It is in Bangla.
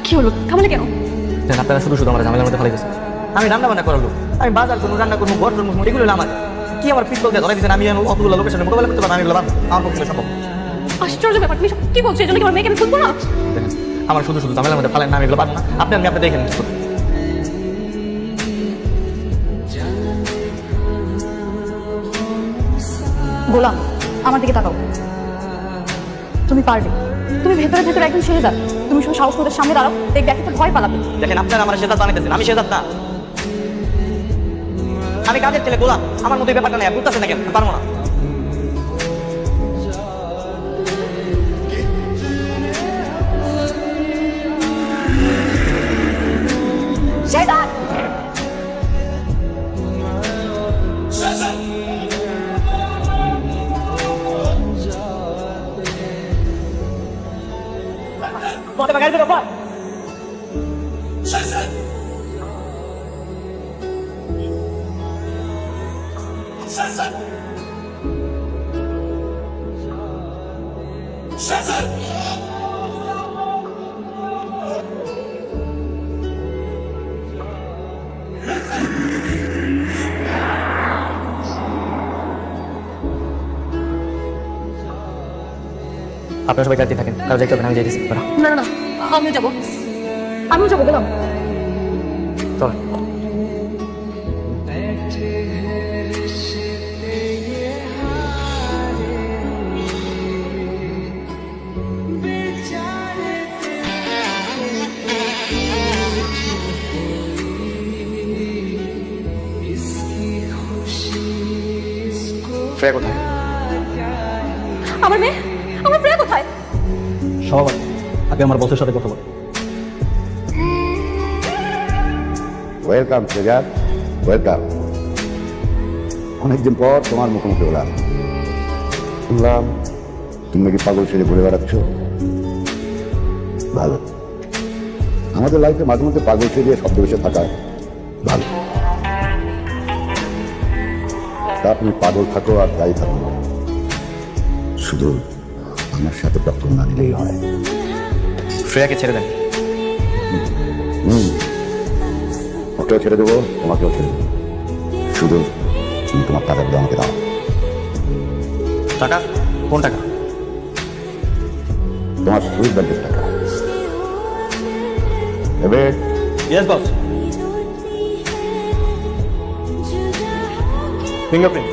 কি হলো থামলে কেন? দেন আপনারা শুধু শুধু আমার ঝামেলার মধ্যে ফেলাইতেছে। আমি রান্না বান্না করার লোক, আমি বাজার করবো, রান্না করবো, ঘর করবো, এগুলো হলো আমার। কি আমার পিস্তল দিয়ে ধরে দিচ্ছেন? আমি অতগুলো লোকের সামনে মোকাবেলা করতে পারবো? আমি এগুলো পারবো? আমার পক্ষে সম্ভব। আশ্চর্য ব্যাপার, তুমি সব কি বলছো? এই জন্য কি আমার মেয়েকে আমি খুঁজবো না? দেখেন আমার শুধু শুধু ঝামেলার মধ্যে ফেলেন না, আমি এগুলো পারবো না। আপনি দেখেন। গোলাম, আমার দিকে তাকাও। তুমি পারবে, তুমি ভেতরে ভেতরে একদম শেহজাদ। তুমি শুধু সাহস করে সামনে দাঁড়াও, দেখবে একে তো ভয় পালাবে। দেখেন আপনারা আমার শেহজাদ বানাইতেছেন, আমি শেহজাদ না। আমি কাজের ছেলে গোলাম, আমার মধ্যে ব্যাপারটা নেই। বুঝতেছেন না কেন? পারবো না। Shehzad! Bota pra cá, vai! আপনারা সবাই গাড়িতে থাকেন, কারো যাইতে হবে না, আমি যাইতেছি। না না না, আমিও যাবো, আমিও যাবো গোলাম। চলেন। শ্রেয়া কোথায়? আমার মেয়ে, আমার প্রিয়া কোথায়? সবাই আগে আমার বসের সাথে কথা বল। Welcome Shehzad, welcome. অনেকদিন পর তোমার মুখোমুখি হলাম। শুনলাম তুমি নাকি পাগল ছেড়ে ঘুরে বেড়াচ্ছ। ভালো, আমাদের লাইফে মাঝে মধ্যে পাগল ছেড়ে শব্দ বেশি থাকা ভালো। তা তুমি পাগল থাকো আর তাই থাকো, শুধু আমার সাথে টক্কর না নিলেই হয়। শ্রেয়াকে ছেড়ে দেন। ওকেও ছেড়ে দেবো, তোমাকেও ছেড়ে দেবো, শুধু তুমি তোমার টাকাগুলো আমাকে দাও। টাকা? কোন টাকা? তোমার সুইট ব্যাংকের টাকা। এবে ইয়েস বস। ফিঙ্গারপ্রিন্ট।